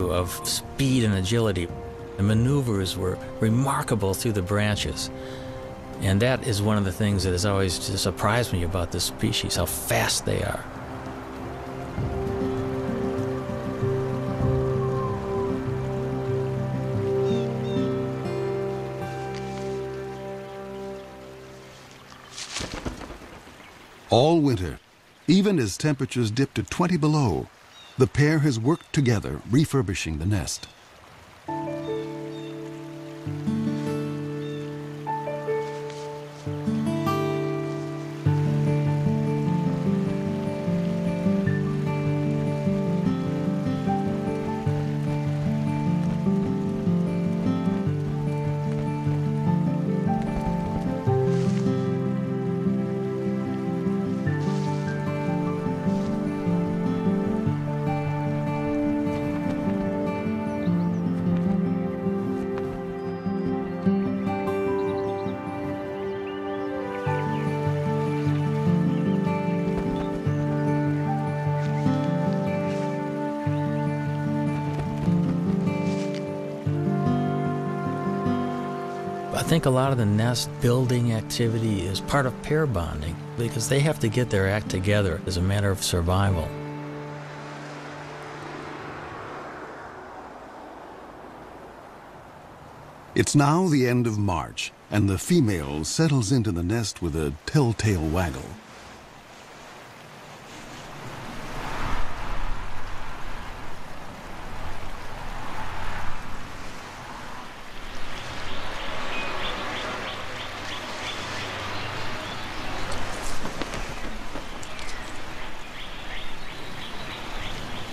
of speed and agility. The maneuvers were remarkable through the branches. And that is one of the things that has always just surprised me about this species, how fast they are. All winter, even as temperatures dipped to 20 below, the pair has worked together refurbishing the nest. I think a lot of the nest building activity is part of pair bonding because they have to get their act together as a matter of survival. It's now the end of March, and the female settles into the nest with a telltale waggle.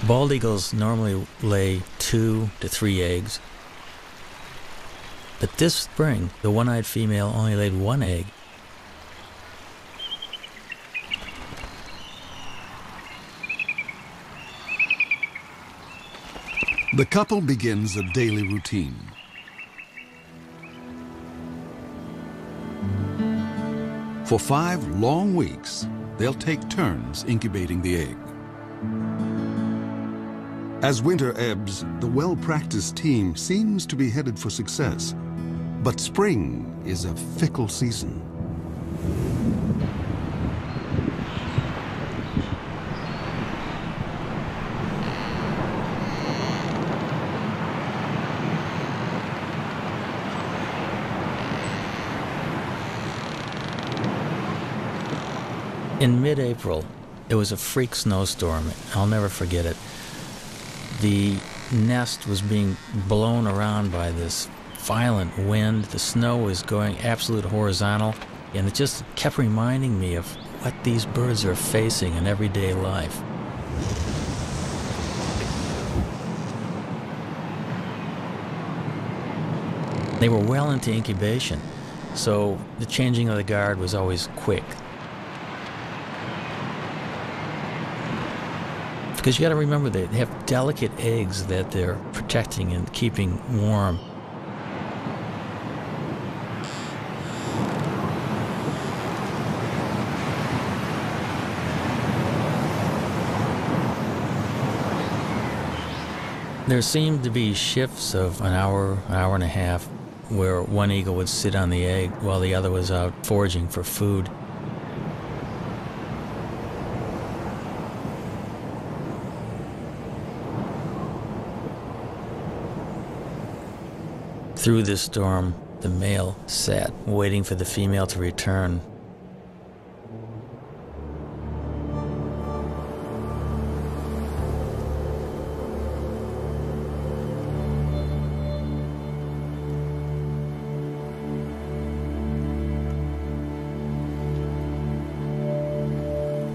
Bald eagles normally lay 2 to 3 eggs. But this spring, the one-eyed female only laid 1 egg. The couple begins a daily routine. For 5 long weeks, they'll take turns incubating the egg. As winter ebbs, the well-practiced team seems to be headed for success. But spring is a fickle season. In mid-April, it was a freak snowstorm. I'll never forget it. The nest was being blown around by this violent wind. The snow was going absolute horizontal, and it just kept reminding me of what these birds are facing in everyday life. They were well into incubation, so the changing of the guard was always quick. Because you got to remember, they have delicate eggs that they're protecting and keeping warm. There seemed to be shifts of an hour and a half, where one eagle would sit on the egg while the other was out foraging for food. Through this storm, the male sat, waiting for the female to return.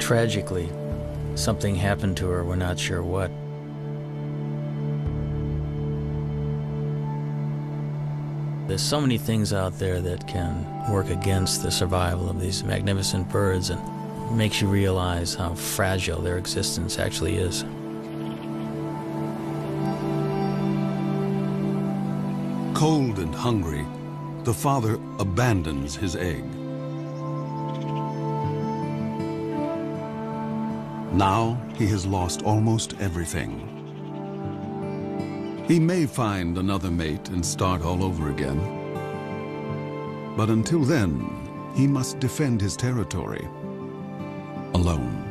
Tragically, something happened to her, we're not sure what. There's so many things out there that can work against the survival of these magnificent birds, and makes you realize how fragile their existence actually is. Cold and hungry, the father abandons his egg. Now he has lost almost everything. He may find another mate and start all over again. But until then, he must defend his territory alone.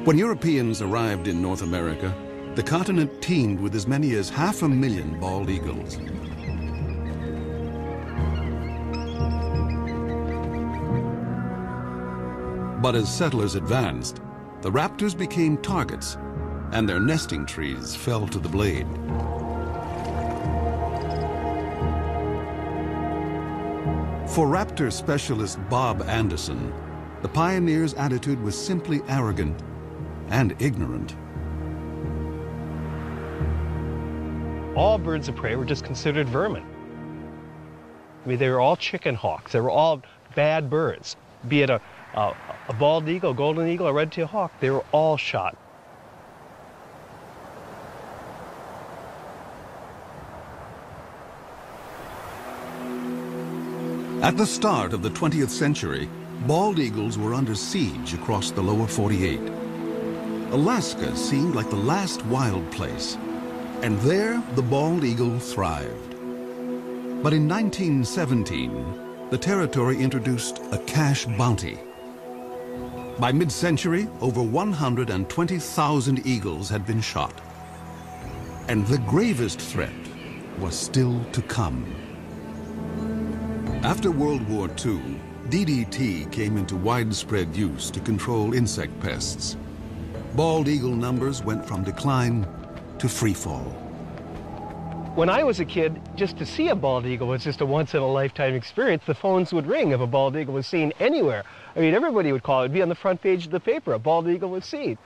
When Europeans arrived in North America, the continent teemed with as many as 500,000 bald eagles. But as settlers advanced, the raptors became targets, and their nesting trees fell to the blade. For raptor specialist Bob Anderson, the pioneers' attitude was simply arrogant and ignorant. All birds of prey were just considered vermin. I mean, they were all chicken hawks. They were all bad birds. Be it a bald eagle, golden eagle, a red-tailed hawk, they were all shot. At the start of the 20th century, bald eagles were under siege across the lower 48. Alaska seemed like the last wild place, and there the bald eagle thrived. But in 1917, the territory introduced a cash bounty. By mid-century, over 120,000 eagles had been shot. And the gravest threat was still to come. After World War II, DDT came into widespread use to control insect pests. Bald eagle numbers went from decline to free fall. When I was a kid, just to see a bald eagle was just a once-in-a-lifetime experience. The phones would ring if a bald eagle was seen anywhere. I mean, everybody would call it. It'd be on the front page of the paper. A bald eagle was seen.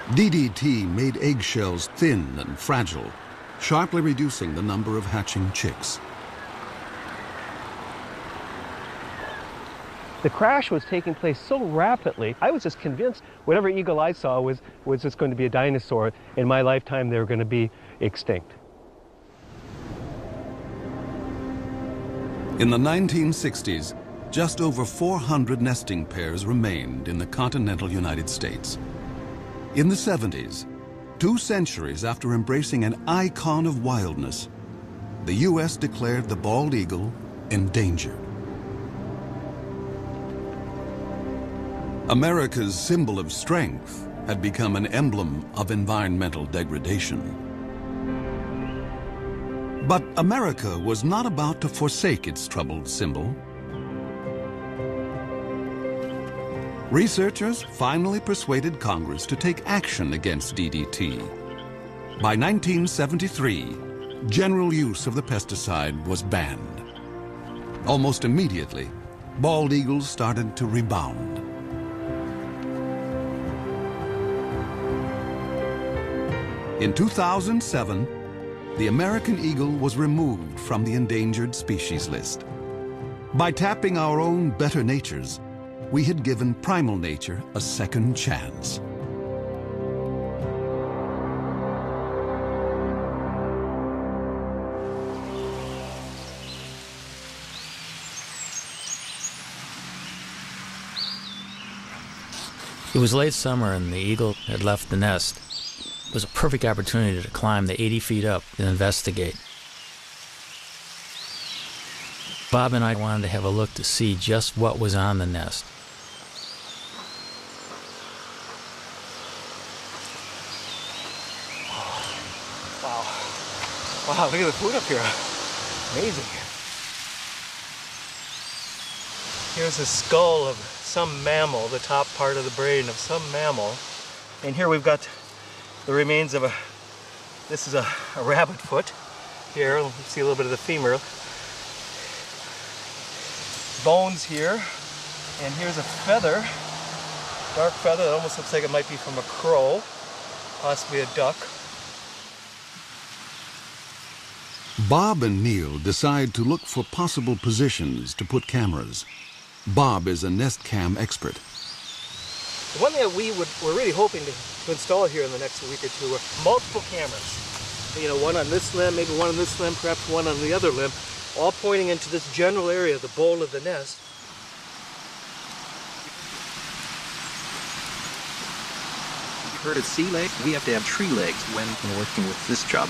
DDT made eggshells thin and fragile, sharply reducing the number of hatching chicks. The crash was taking place so rapidly, I was just convinced whatever eagle I saw was just going to be a dinosaur. In my lifetime, they were going to be extinct. In the 1960s, just over 400 nesting pairs remained in the continental United States. In the 70s, 2 centuries after embracing an icon of wildness, the U.S. declared the bald eagle endangered. America's symbol of strength had become an emblem of environmental degradation. But America was not about to forsake its troubled symbol. Researchers finally persuaded Congress to take action against DDT. By 1973, general use of the pesticide was banned. Almost immediately, bald eagles started to rebound. In 2007, the American eagle was removed from the endangered species list. By tapping our own better natures, we had given primal nature a second chance. It was late summer and the eagle had left the nest. It was a perfect opportunity to climb the 80 feet up and investigate. Bob and I wanted to have a look to see just what was on the nest. Wow. Wow, look at the food up here. Amazing. Here's a skull of some mammal, the top part of the brain of some mammal. And here we've got the remains of this is a rabbit foot. Here, you see a little bit of the femur. Bones here. And here's a feather, dark feather that almost looks like it might be from a crow, possibly a duck. Bob and Neil decide to look for possible positions to put cameras. Bob is a nest cam expert. The one thing that we're really hoping to install here in the next week or two are multiple cameras. You know, one on this limb, maybe one on this limb, perhaps one on the other limb, all pointing into this general area, the bowl of the nest. Heard of sea legs? We have to have tree legs when working with this job.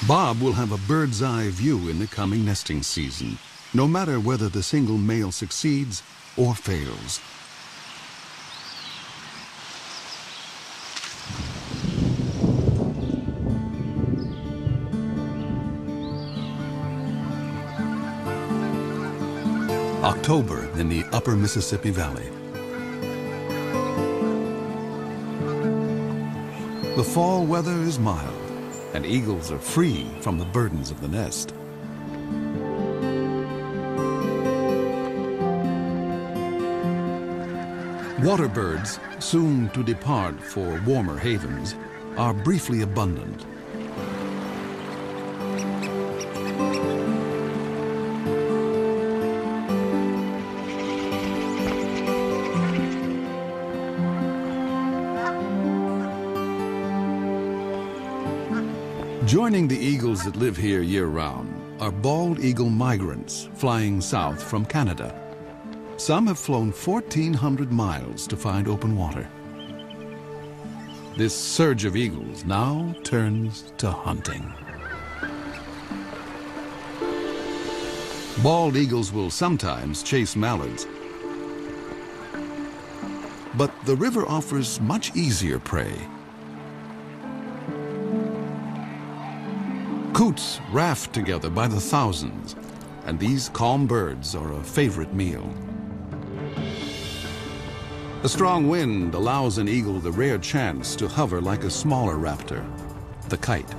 Bob will have a bird's eye view in the coming nesting season, no matter whether the single male succeeds or fails. October in the upper Mississippi Valley. The fall weather is mild, and eagles are free from the burdens of the nest. Water birds, soon to depart for warmer havens, are briefly abundant. Joining the eagles that live here year-round are bald eagle migrants flying south from Canada. Some have flown 1,400 miles to find open water. This surge of eagles now turns to hunting. Bald eagles will sometimes chase mallards, but the river offers much easier prey. Coots raft together by the thousands, and these calm birds are a favorite meal. A strong wind allows an eagle the rare chance to hover like a smaller raptor, the kite.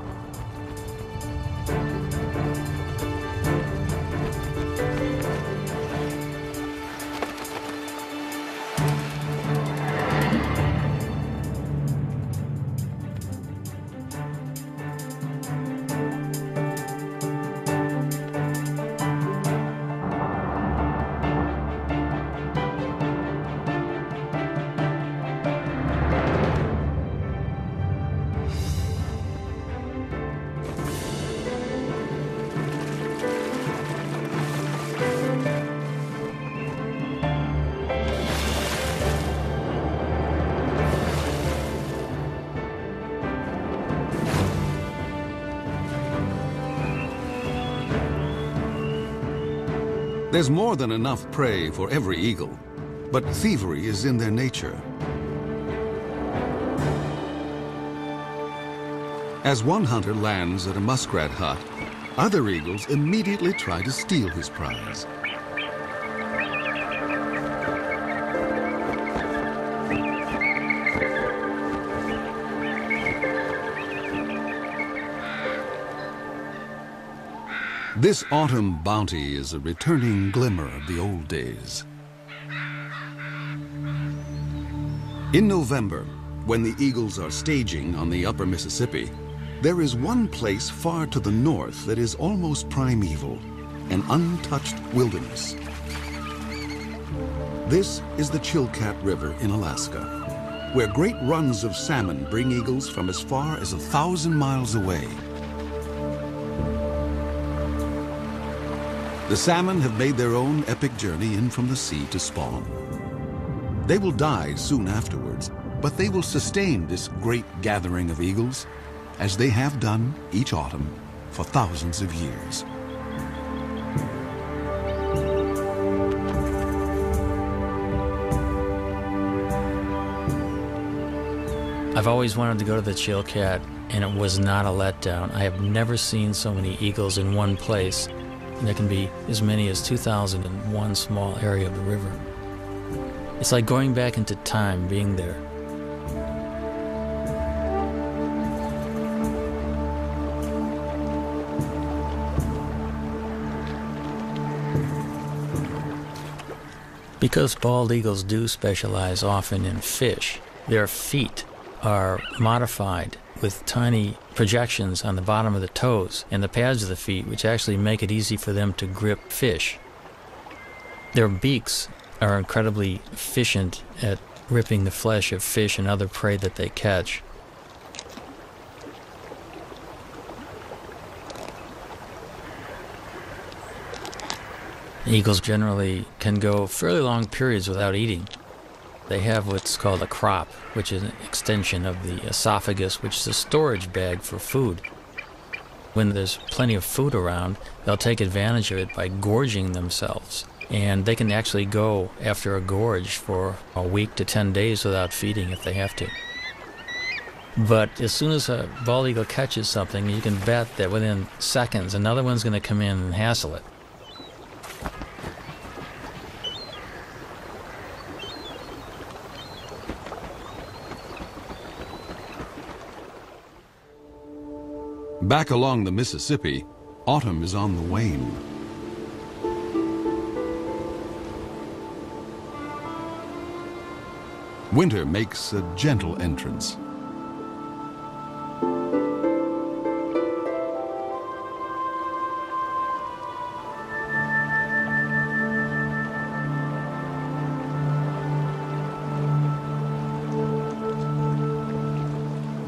There's more than enough prey for every eagle, but thievery is in their nature. As one hunter lands at a muskrat hut, other eagles immediately try to steal his prize. This autumn bounty is a returning glimmer of the old days. In November, when the eagles are staging on the upper Mississippi, there is one place far to the north that is almost primeval, an untouched wilderness. This is the Chilkat River in Alaska, where great runs of salmon bring eagles from as far as 1,000 miles away. The salmon have made their own epic journey in from the sea to spawn. They will die soon afterwards, but they will sustain this great gathering of eagles, as they have done each autumn for thousands of years. I've always wanted to go to the Chilkat, and it was not a letdown. I have never seen so many eagles in one place. There can be as many as 2,000 in one small area of the river. It's like going back into time being there. Because bald eagles do specialize often in fish, their feet are modified with tiny projections on the bottom of the toes and the pads of the feet, which actually make it easy for them to grip fish. Their beaks are incredibly efficient at ripping the flesh of fish and other prey that they catch. Eagles generally can go fairly long periods without eating. They have what's called a crop, which is an extension of the esophagus, which is a storage bag for food. When there's plenty of food around, they'll take advantage of it by gorging themselves. And they can actually go after a gorge for a week to 10 days without feeding if they have to. But as soon as a bald eagle catches something, you can bet that within seconds another one's going to come in and hassle it. Back along the Mississippi, autumn is on the wane. Winter makes a gentle entrance.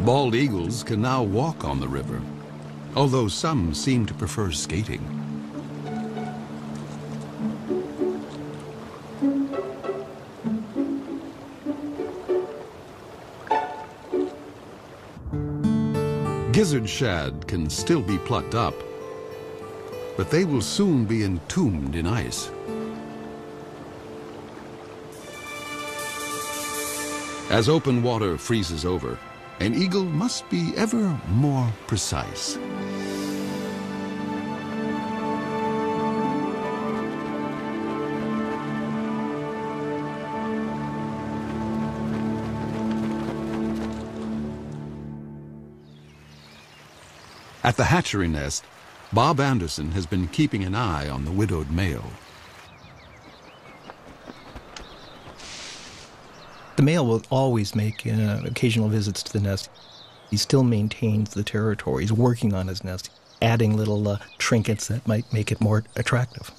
Bald eagles can now walk on the river, although some seem to prefer skating. Gizzard shad can still be plucked up, but they will soon be entombed in ice. As open water freezes over, an eagle must be ever more precise. At the hatchery nest, Bob Anderson has been keeping an eye on the widowed male. The male will always make occasional visits to the nest. He still maintains the territory. He's working on his nest, adding little trinkets that might make it more attractive.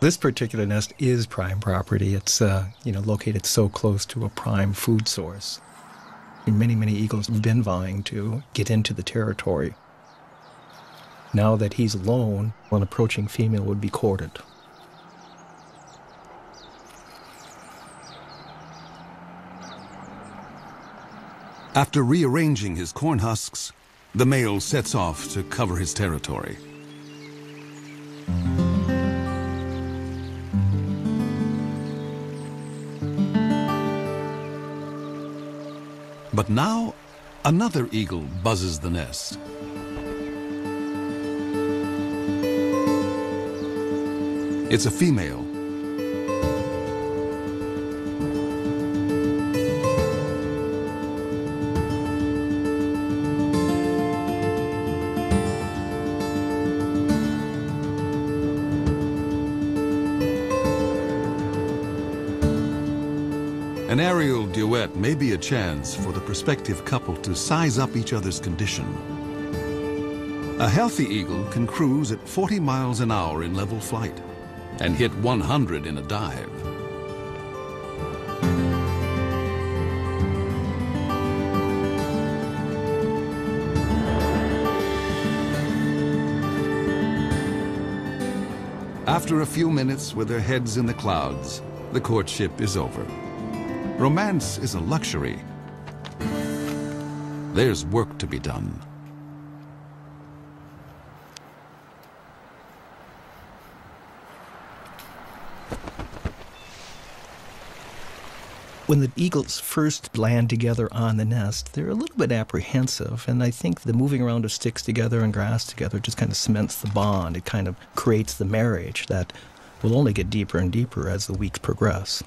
This particular nest is prime property. It's located so close to a prime food source. Many, many eagles have been vying to get into the territory. Now that he's alone, an approaching female would be courted. After rearranging his corn husks, the male sets off to cover his territory. But now, another eagle buzzes the nest. It's a female. An aerial duet may be a chance for the prospective couple to size up each other's condition. A healthy eagle can cruise at 40 miles an hour in level flight and hit 100 in a dive. After a few minutes with their heads in the clouds, the courtship is over. Romance is a luxury. There's work to be done. When the eagles first land together on the nest, they're a little bit apprehensive, and I think the moving around of sticks together and grass together just kind of cements the bond. It kind of creates the marriage that will only get deeper and deeper as the weeks progress.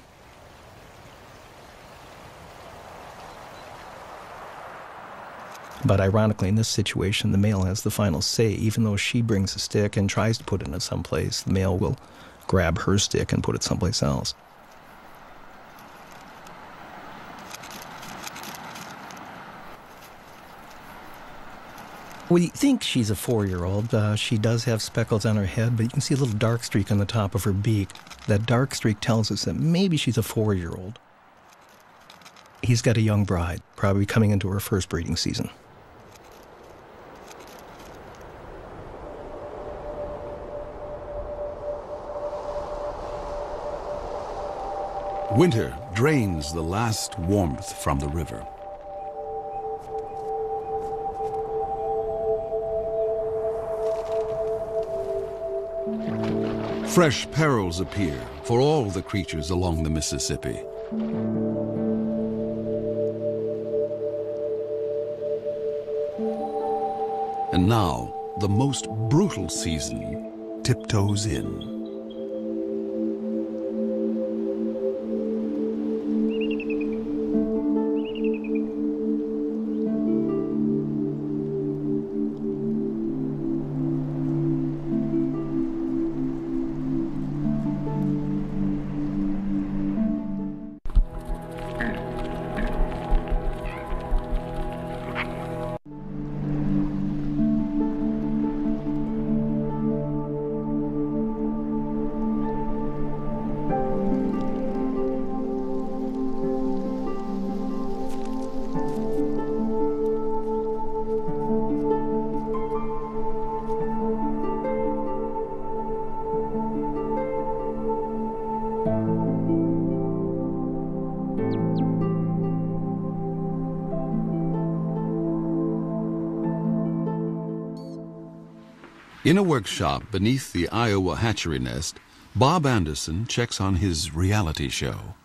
But ironically, in this situation, the male has the final say. Even though she brings a stick and tries to put it in someplace, the male will grab her stick and put it someplace else. We think she's a 4-year-old. She does have speckles on her head, but you can see a little dark streak on the top of her beak. That dark streak tells us that maybe she's a 4-year-old. He's got a young bride, probably coming into her first breeding season. Winter drains the last warmth from the river. Fresh perils appear for all the creatures along the Mississippi. And now, the most brutal season tiptoes in. In a workshop beneath the Iowa hatchery nest, Bob Anderson checks on his reality show.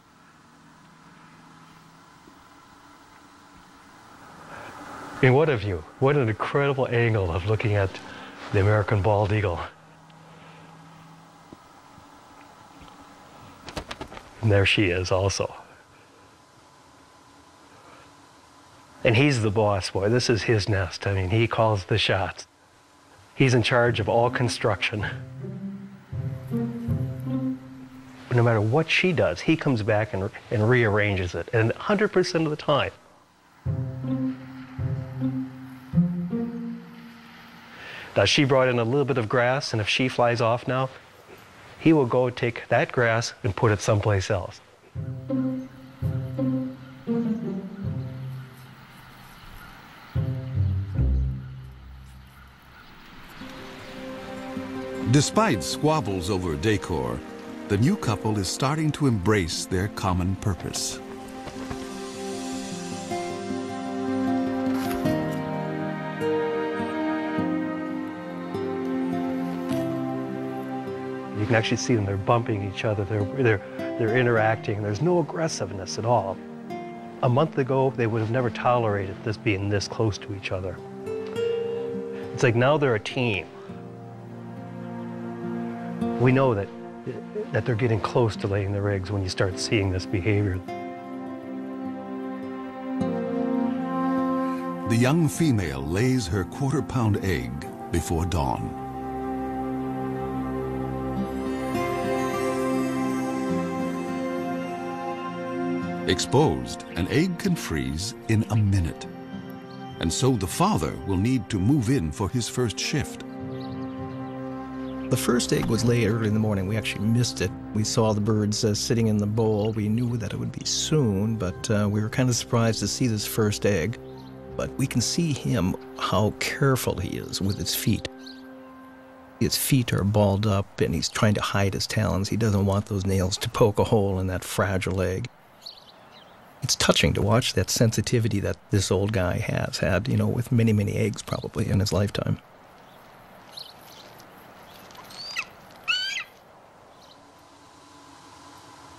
I mean, what a view. What an incredible angle of looking at the American bald eagle. And there she is also. And he's the boss, boy. This is his nest. I mean, he calls the shots. He's in charge of all construction. No matter what she does, he comes back and rearranges it, and 100% of the time. Now, she brought in a little bit of grass, and if she flies off now, he will go take that grass and put it someplace else. Despite squabbles over decor, the new couple is starting to embrace their common purpose. You can actually see them, they're bumping each other, they're interacting, there's no aggressiveness at all. A month ago, they would have never tolerated this being this close to each other. It's like now they're a team. We know that they're getting close to laying their eggs when you start seeing this behavior. The young female lays her quarter-pound egg before dawn. Exposed, an egg can freeze in a minute. And so the father will need to move in for his first shift. The first egg was laid early in the morning. We actually missed it. We saw the birds sitting in the bowl. We knew that it would be soon, but we were kind of surprised to see this first egg. But we can see him, how careful he is with his feet. His feet are balled up, and he's trying to hide his talons. He doesn't want those nails to poke a hole in that fragile egg. It's touching to watch that sensitivity that this old guy has had, you know, with many, many eggs probably in his lifetime.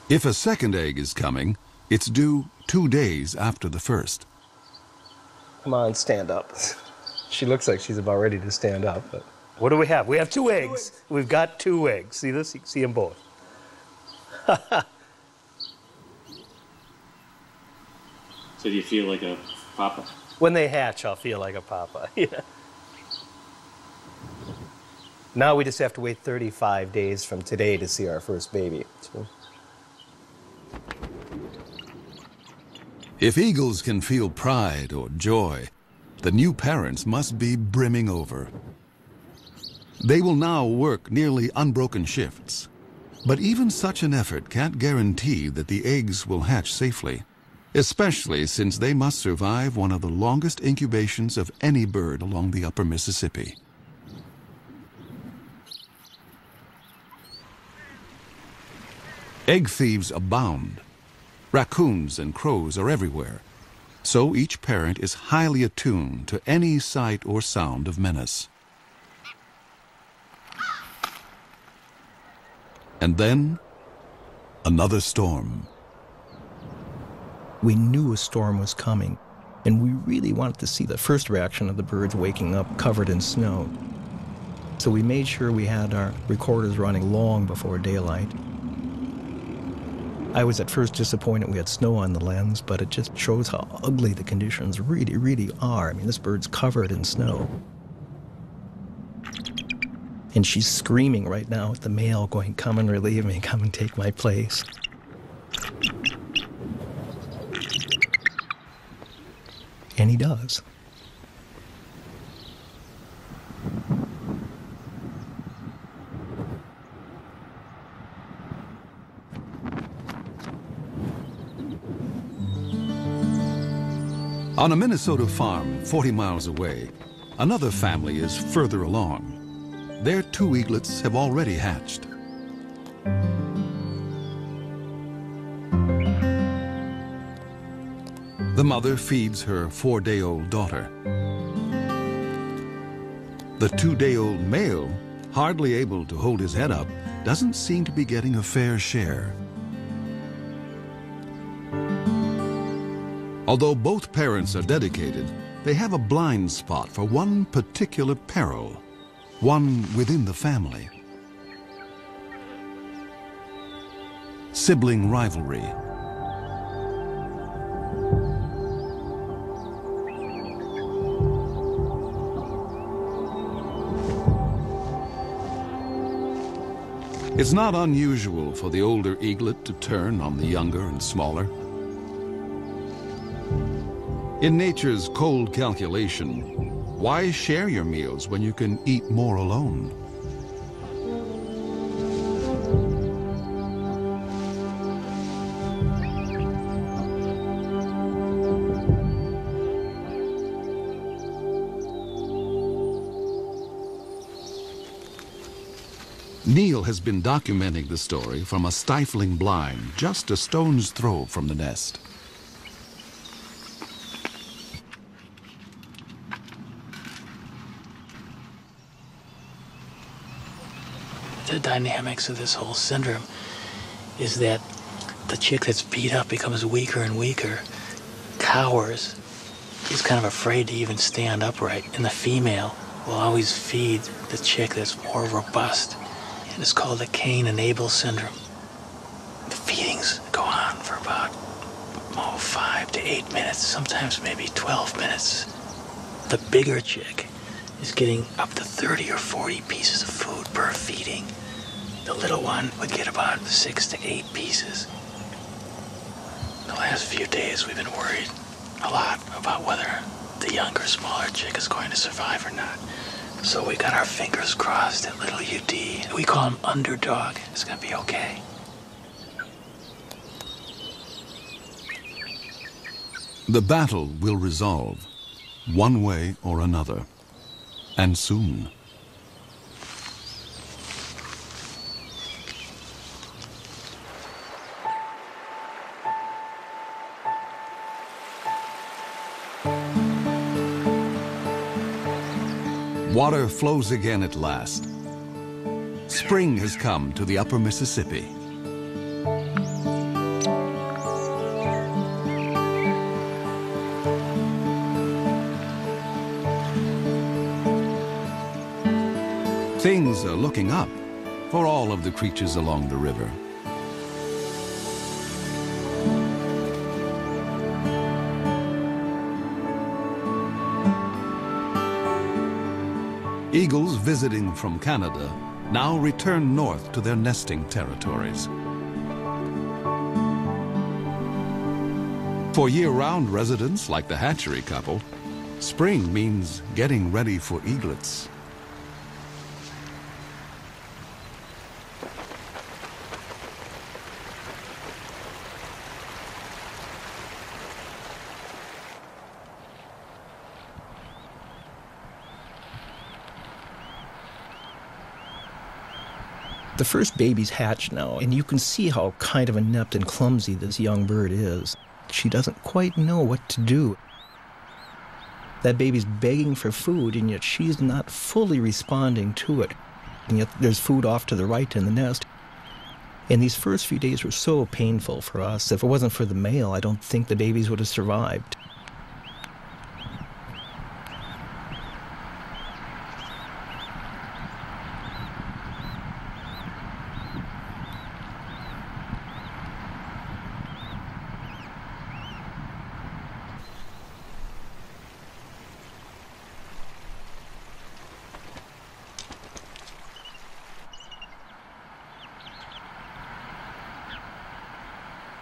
If a second egg is coming, it's due 2 days after the first. Come on, stand up. She looks like she's about ready to stand up. But what do we have? We have 2 eggs. We've got 2 eggs. See this? You can see them both. So do you feel like a papa? When they hatch, I'll feel like a papa. Yeah. Now we just have to wait 35 days from today to see our first baby. So. If eagles can feel pride or joy, the new parents must be brimming over. They will now work nearly unbroken shifts. But even such an effort can't guarantee that the eggs will hatch safely, especially since they must survive one of the longest incubations of any bird along the upper Mississippi. Egg thieves abound. Raccoons and crows are everywhere, so each parent is highly attuned to any sight or sound of menace. And then, another storm. We knew a storm was coming, and we really wanted to see the first reaction of the birds waking up covered in snow. So we made sure we had our recorders running long before daylight. I was at first disappointed we had snow on the lens, but it just shows how ugly the conditions really, really are. I mean, this bird's covered in snow. And she's screaming right now at the male, going, "Come and relieve me, come and take my place." And he does. On a Minnesota farm 40 miles away, another family is further along. Their 2 eaglets have already hatched. The mother feeds her 4-day-old daughter. The 2-day-old male, hardly able to hold his head up, doesn't seem to be getting a fair share. Although both parents are dedicated, they have a blind spot for one particular peril, one within the family. Sibling rivalry. It's not unusual for the older eaglet to turn on the younger and smaller. In nature's cold calculation, why share your meals when you can eat more alone? Neil has been documenting the story from a stifling blind just a stone's throw from the nest. The dynamics of this whole syndrome is that the chick that's beat up becomes weaker and weaker, cowers, is kind of afraid to even stand upright, and the female will always feed the chick that's more robust. And it's called the Cain-and-Abel syndrome. The feedings go on for about 5 to 8 minutes, sometimes maybe 12 minutes. The bigger chick is getting up to 30 or 40 pieces of food per feeding. The little one would get about 6 to 8 pieces. The last few days we've been worried a lot about whether the younger, smaller chick is going to survive or not. So we got our fingers crossed that little UD, we call him Underdog, is gonna be okay. The battle will resolve, one way or another, and soon. Water flows again at last. Spring has come to the upper Mississippi. Things are looking up for all of the creatures along the river. Eagles visiting from Canada now return north to their nesting territories. For year-round residents like the hatchery couple, spring means getting ready for eaglets. The first babies hatch now, and you can see how kind of inept and clumsy this young bird is. She doesn't quite know what to do. That baby's begging for food, and yet she's not fully responding to it. And yet there's food off to the right in the nest. And these first few days were so painful for us. If it wasn't for the male, I don't think the babies would have survived.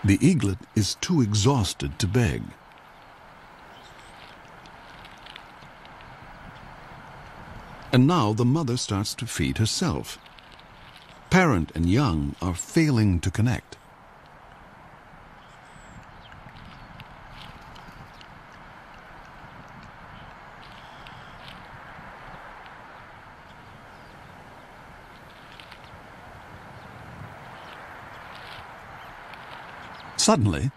The eaglet is too exhausted to beg. And now the mother starts to feed herself. Parent and young are failing to connect. Suddenly,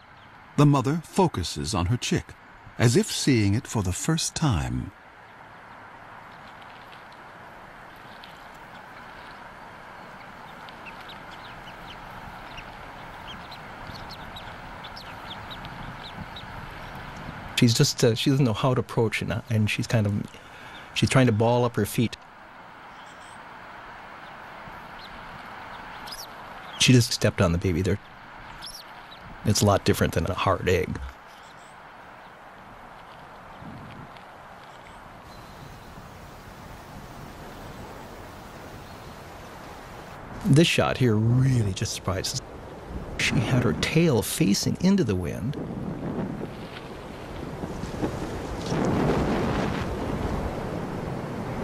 the mother focuses on her chick, as if seeing it for the first time. She's just, she doesn't know how to approach it, and she's trying to ball up her feet. She just stepped on the baby there. It's a lot different than a hard egg. This shot here really just surprises. She had her tail facing into the wind.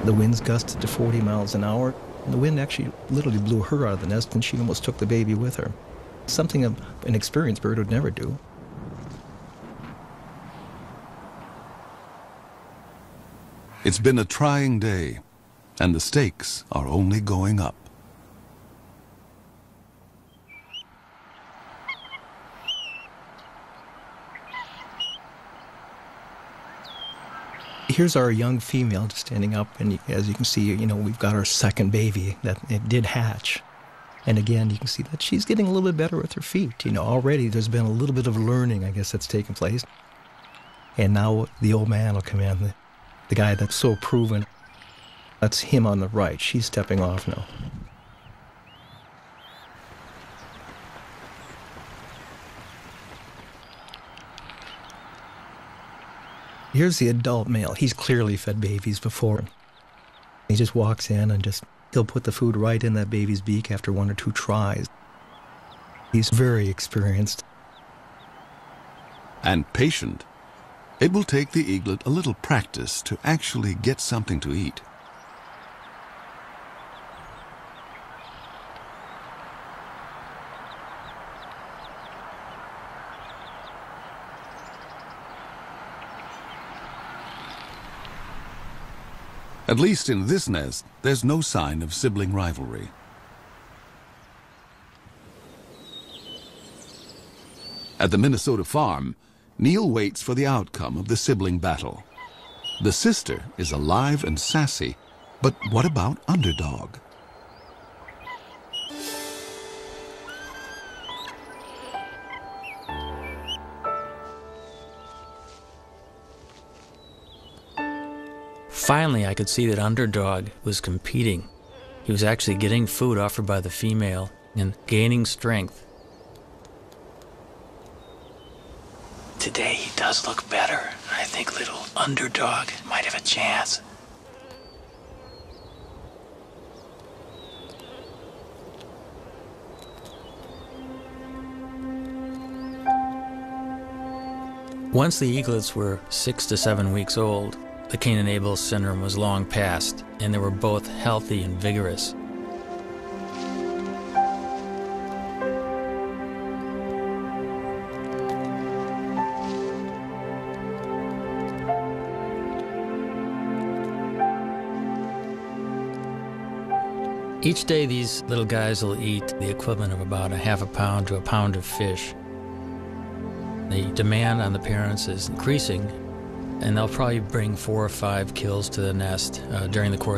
The winds gusted to 40 miles an hour. The wind actually literally blew her out of the nest, and she almost took the baby with her. Something an experienced bird would never do. It's been a trying day, and the stakes are only going up. Here's our young female just standing up, and as you can see, we've got our second baby that it did hatch. And again, you can see that she's getting a little bit better with her feet. Already there's been a little bit of learning, I guess, that's taken place. And now the old man will come in, the guy that's so proven. That's him on the right. She's stepping off now. Here's the adult male. He's clearly fed babies before. He just walks in and he'll put the food right in that baby's beak after 1 or 2 tries. He's very experienced. And patient. It will take the eaglet a little practice to actually get something to eat. At least in this nest, there's no sign of sibling rivalry. At the Minnesota farm, Neil waits for the outcome of the sibling battle. The sister is alive and sassy, but what about Underdog? Finally, I could see that Underdog was competing. He was actually getting food offered by the female and gaining strength. Today he does look better. I think little Underdog might have a chance. Once the eaglets were 6 to 7 weeks old, the Cain-and-Abel syndrome was long past, and they were both healthy and vigorous. Each day these little guys will eat the equivalent of about a half a pound to a pound of fish. The demand on the parents is increasing, and they'll probably bring 4 or 5 kills to the nest during the course